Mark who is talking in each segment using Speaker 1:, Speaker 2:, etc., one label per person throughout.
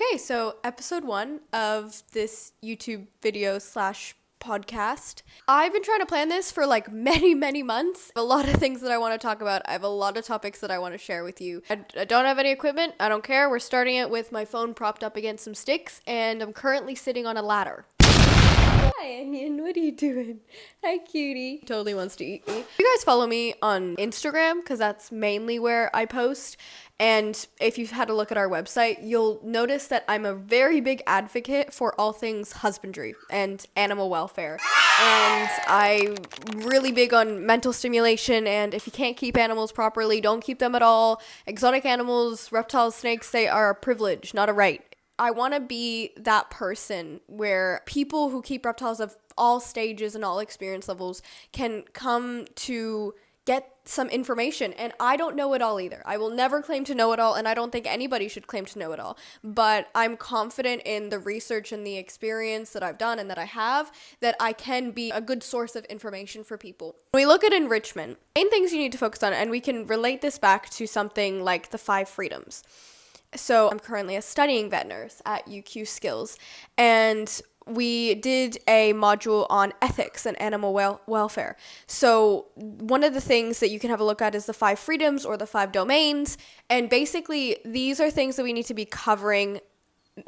Speaker 1: Okay, so episode 1 of this YouTube video / podcast. I've been trying to plan this for like many months. A lot of things that I want to talk about. I have a lot of topics that I want to share with you. I don't have any equipment. I don't care. We're starting it with my phone propped up against some sticks, and I'm currently sitting on a ladder. Hi, Onion. What are you doing? Hi, cutie. Totally wants to eat me. You guys follow me on Instagram because that's mainly where I post. And if you've had a look at our website, you'll notice that I'm a very big advocate for all things husbandry and animal welfare. And I'm really big on mental stimulation, and if you can't keep animals properly, don't keep them at all. Exotic animals, reptiles, snakes, they are a privilege, not a right. I want to be that person where people who keep reptiles of all stages and all experience levels can come to get some information. And I don't know it all either. I will never claim to know it all, and I don't think anybody should claim to know it all. But I'm confident in the research and the experience that I've done and that I have, that I can be a good source of information for people. When we look at enrichment, main things you need to focus on, and we can relate this back to something like the 5 freedoms. So I'm currently a studying vet nurse at UQ Skills, and we did a module on ethics and animal welfare. So one of the things that you can have a look at is the 5 freedoms or the 5 domains, and basically these are things that we need to be covering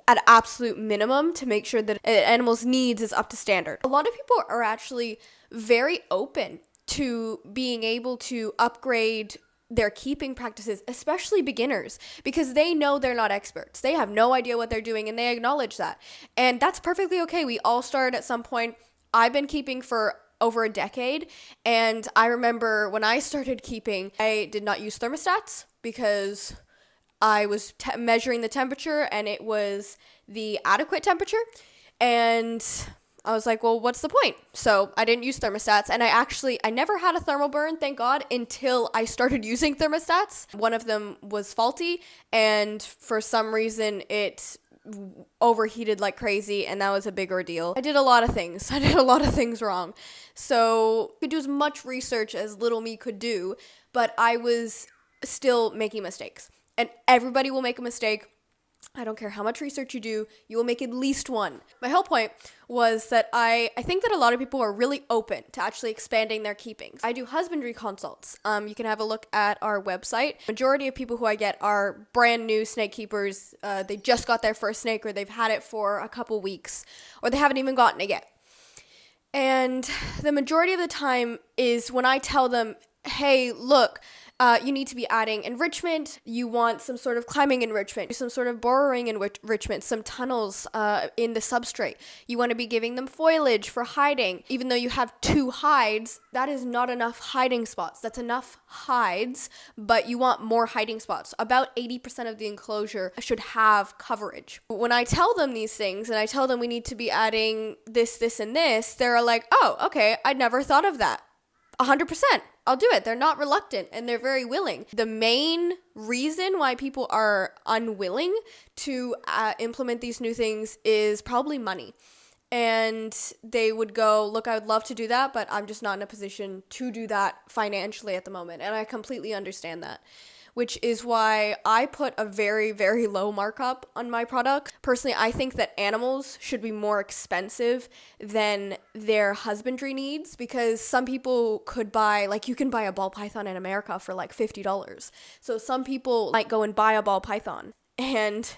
Speaker 1: at absolute minimum to make sure that an animal's needs is up to standard. A lot of people are actually very open to being able to upgrade their keeping practices, especially beginners, because they know they're not experts. They have no idea what they're doing, and they acknowledge that. And that's perfectly okay. We all started at some point. I've been keeping for over a decade, and I remember when I started keeping, I did not use thermostats because I was measuring the temperature, and it was the adequate temperature, and I was like, well, what's the point? So I didn't use thermostats, and I never had a thermal burn, thank God, until I started using thermostats. One of them was faulty, and for some reason it overheated like crazy, and that was a big ordeal. I did a lot of things wrong. So I could do as much research as little me could do, but I was still making mistakes. And everybody will make a mistake. I don't care how much research you do, you will make at least one. My whole point was that I think that a lot of people are really open to actually expanding their keepings. I do husbandry consults. You can have a look at our website. Majority of people who I get are brand new snake keepers. They just got their first snake, or they've had it for a couple weeks, or they haven't even gotten it yet. And the majority of the time is when I tell them, hey, look, you need to be adding enrichment. You want some sort of climbing enrichment, some sort of burrowing enrichment, some tunnels in the substrate. You want to be giving them foliage for hiding. Even though you have 2 hides, that is not enough hiding spots. That's enough hides, but you want more hiding spots. About 80% of the enclosure should have coverage. When I tell them these things, and I tell them we need to be adding this, and this, they're like, oh, okay, I'd never thought of that. 100%. I'll do it. They're not reluctant, and they're very willing. The main reason why people are unwilling to implement these new things is probably money. And they would go, look, I would love to do that, but I'm just not in a position to do that financially at the moment. And I completely understand that, which is why I put a very, very low markup on my product. Personally, I think that animals should be more expensive than their husbandry needs, because some people could buy, like, you can buy a ball python in America for like $50. So some people might go and buy a ball python, and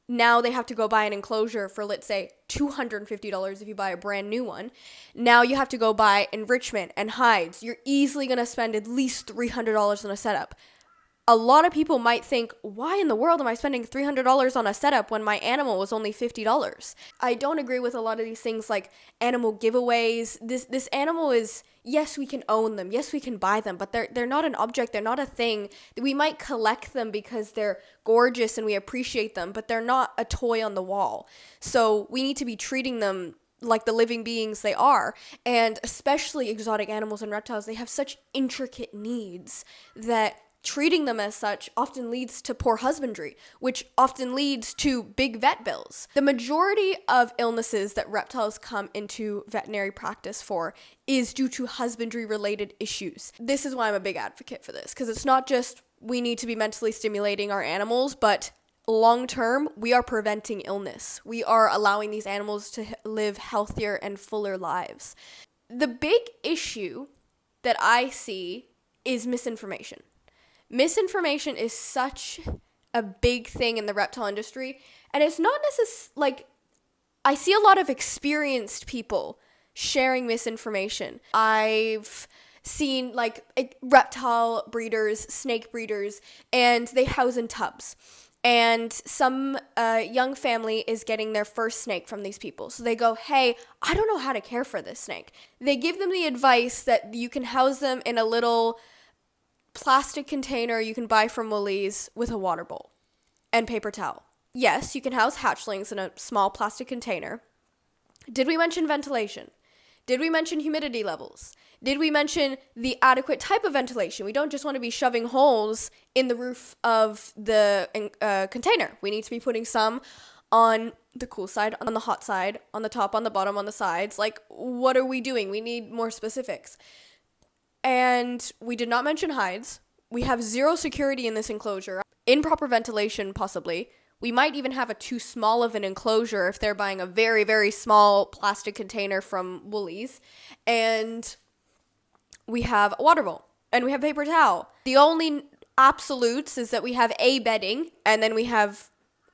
Speaker 1: now they have to go buy an enclosure for, let's say, $250 if you buy a brand new one. Now you have to go buy enrichment and hides. You're easily going to spend at least $300 on a setup. A lot of people might think, why in the world am I spending $300 on a setup when my animal was only $50? I don't agree with a lot of these things like animal giveaways. This animal is, yes, we can own them. Yes, we can buy them, but they're not an object. They're not a thing. We might collect them because they're gorgeous and we appreciate them, but they're not a toy on the wall. So we need to be treating them like the living beings they are. And especially exotic animals and reptiles, they have such intricate needs that treating them as such often leads to poor husbandry, which often leads to big vet bills. The majority of illnesses that reptiles come into veterinary practice for is due to husbandry-related issues. This is why I'm a big advocate for this, because it's not just we need to be mentally stimulating our animals, but long term, we are preventing illness. We are allowing these animals to live healthier and fuller lives. The big issue that I see is misinformation. Misinformation is such a big thing in the reptile industry, and it's not necessarily like, I see a lot of experienced people sharing misinformation. I've seen like reptile breeders, snake breeders, and they house in tubs. And some young family is getting their first snake from these people. So they go, hey, I don't know how to care for this snake. They give them the advice that you can house them in a little plastic container you can buy from Woolies with a water bowl and paper towel. Yes, you can house hatchlings in a small plastic container. Did we mention ventilation? Did we mention humidity levels? Did we mention the adequate type of ventilation? We don't just want to be shoving holes in the roof of the container. We need to be putting some on the cool side, on the hot side, on the top, on the bottom, on the sides. Like, what are we doing? We need more specifics. And we did not mention hides. We have zero security in this enclosure. Improper ventilation, possibly. We might even have a too small of an enclosure if they're buying a very, very small plastic container from Woolies. And we have a water bowl. And we have paper towel. The only absolutes is that we have a bedding. And then we have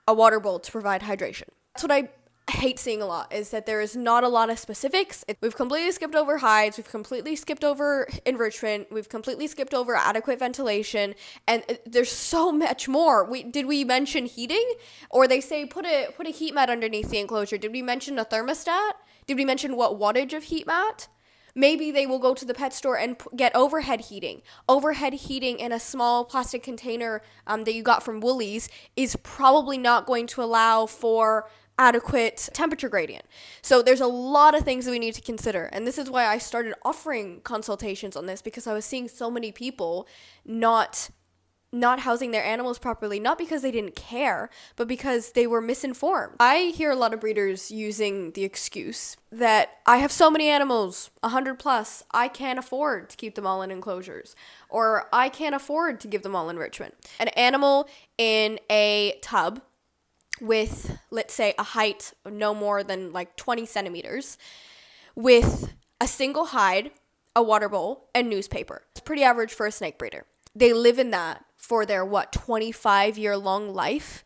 Speaker 1: a water bowl to provide hydration. That's what I hate seeing a lot, is that there is not a lot of specifics. We've completely skipped over hides, we've completely skipped over enrichment, we've completely skipped over adequate ventilation, and there's so much more. Did we mention heating? Or they say put a heat mat underneath the enclosure. Did we mention a thermostat? Did we mention what wattage of heat mat? Maybe they will go to the pet store and get overhead heating. Overhead heating in a small plastic container that you got from Woolies is probably not going to allow for adequate temperature gradient. So there's a lot of things that we need to consider. And this is why I started offering consultations on this, because I was seeing so many people not housing their animals properly, not because they didn't care, but because they were misinformed. I hear a lot of breeders using the excuse that I have so many animals, 100 plus, I can't afford to keep them all in enclosures, or I can't afford to give them all enrichment. An animal in a tub with, let's say, a height of no more than like 20 centimeters, with a single hide, a water bowl, and newspaper. It's pretty average for a snake breeder. They live in that for their, 25-year-long life?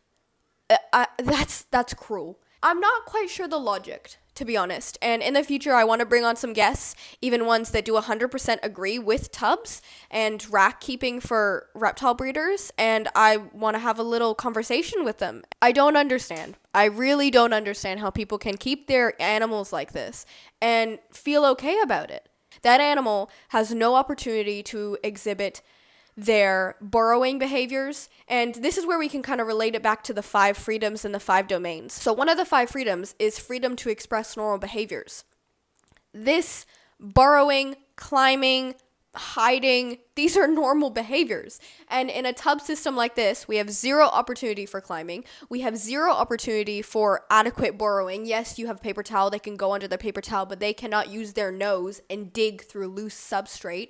Speaker 1: That's cruel. I'm not quite sure the logic, to be honest. And in the future, I want to bring on some guests, even ones that do 100% agree with tubs and rack keeping for reptile breeders. And I want to have a little conversation with them. I don't understand. I really don't understand how people can keep their animals like this and feel okay about it. That animal has no opportunity to exhibit their burrowing behaviors. And this is where we can kind of relate it back to the 5 freedoms and the 5 domains. So one of the 5 freedoms is freedom to express normal behaviors. This burrowing, climbing, hiding, these are normal behaviors. And in a tub system like this, we have zero opportunity for climbing. We have zero opportunity for adequate burrowing. Yes, you have paper towel. They can go under the paper towel, but they cannot use their nose and dig through loose substrate.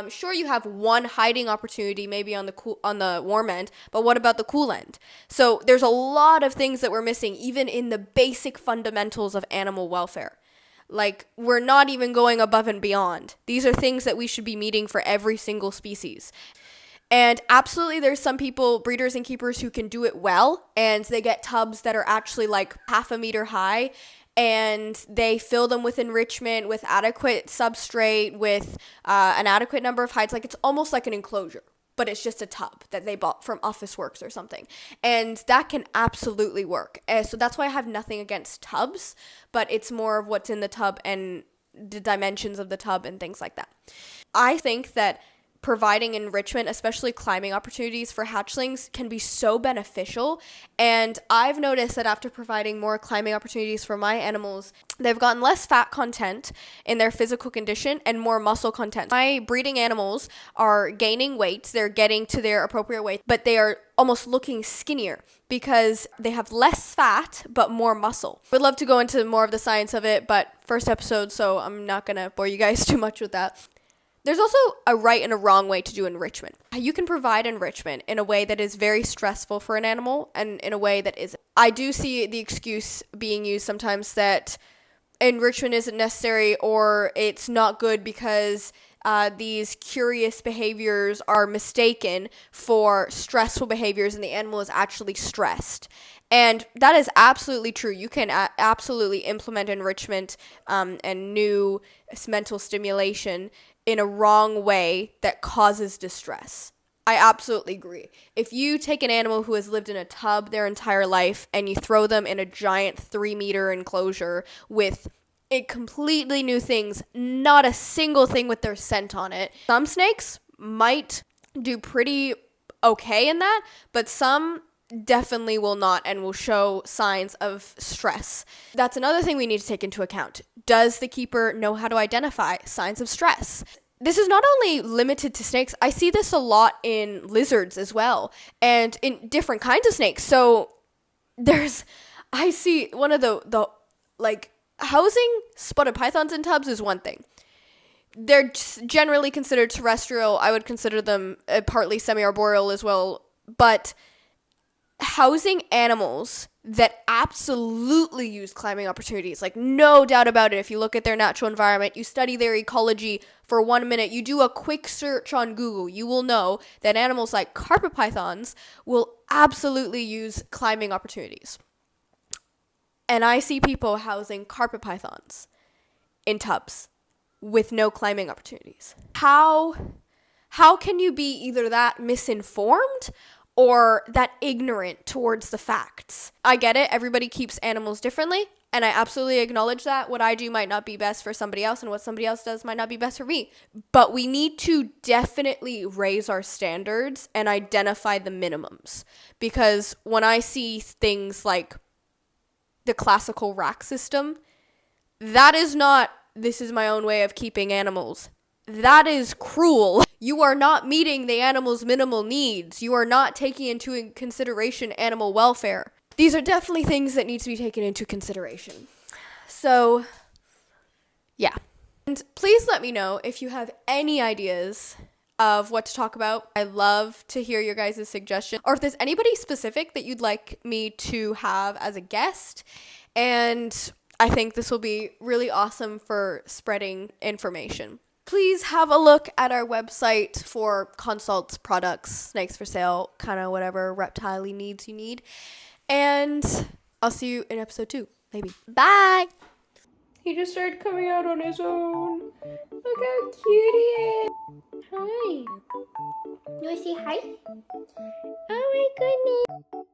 Speaker 1: Sure, you have one hiding opportunity, maybe on the warm end, but what about the cool end? So there's a lot of things that we're missing, even in the basic fundamentals of animal welfare. Like, we're not even going above and beyond. These are things that we should be meeting for every single species. And absolutely, there's some people, breeders and keepers, who can do it well, and they get tubs that are actually like half a meter high, and they fill them with enrichment, with adequate substrate, with an adequate number of hides. Like, it's almost like an enclosure, but it's just a tub that they bought from Officeworks or something. And that can absolutely work. So that's why I have nothing against tubs, but it's more of what's in the tub and the dimensions of the tub and things like that. I think that providing enrichment, especially climbing opportunities for hatchlings, can be so beneficial. And I've noticed that after providing more climbing opportunities for my animals, they've gotten less fat content in their physical condition and more muscle content. My breeding animals are gaining weight. They're getting to their appropriate weight, but they are almost looking skinnier because they have less fat but more muscle. Would love to go into more of the science of it, but first episode, so I'm not going to bore you guys too much with that. There's also a right and a wrong way to do enrichment. You can provide enrichment in a way that is very stressful for an animal and in a way that isn't. I do see the excuse being used sometimes that enrichment isn't necessary or it's not good because these curious behaviors are mistaken for stressful behaviors and the animal is actually stressed. And that is absolutely true. You can absolutely implement enrichment and new mental stimulation in a wrong way that causes distress. I absolutely agree. If you take an animal who has lived in a tub their entire life and you throw them in a giant 3-meter enclosure with completely new things, not a single thing with their scent on it. Some snakes might do pretty okay in that, but some definitely will not and will show signs of stress. That's another thing we need to take into account. Does the keeper know how to identify signs of stress? This is not only limited to snakes. I see this a lot in lizards as well, and in different kinds of snakes. So I see one of the housing spotted pythons in tubs is one thing. They're generally considered terrestrial. I would consider them partly semi-arboreal as well. But housing animals that absolutely use climbing opportunities, like no doubt about it, if you look at their natural environment, you study their ecology for 1 minute, you do a quick search on Google, you will know that animals like carpet pythons will absolutely use climbing opportunities. And I see people housing carpet pythons in tubs with no climbing opportunities. How can you be either that misinformed or that ignorant towards the facts? I get it. Everybody keeps animals differently, and I absolutely acknowledge that. What I do might not be best for somebody else, and what somebody else does might not be best for me. But we need to definitely raise our standards and identify the minimums. Because when I see things like the classical rack system, that is not, this is my own way of keeping animals. That is cruel. You are not meeting the animal's minimal needs. You are not taking into consideration animal welfare. These are definitely things that need to be taken into consideration. So, yeah. And please let me know if you have any ideas of what to talk about. I love to hear your guys' suggestions, or if there's anybody specific that you'd like me to have as a guest. And I think this will be really awesome for spreading information. Please have a look at our website for consults, products, snakes for sale, kind of whatever reptile needs you need. And I'll see you in episode 2, maybe. Bye! He just started coming out on his own. Look how cute he is. Hi. You want to say hi? Oh my goodness.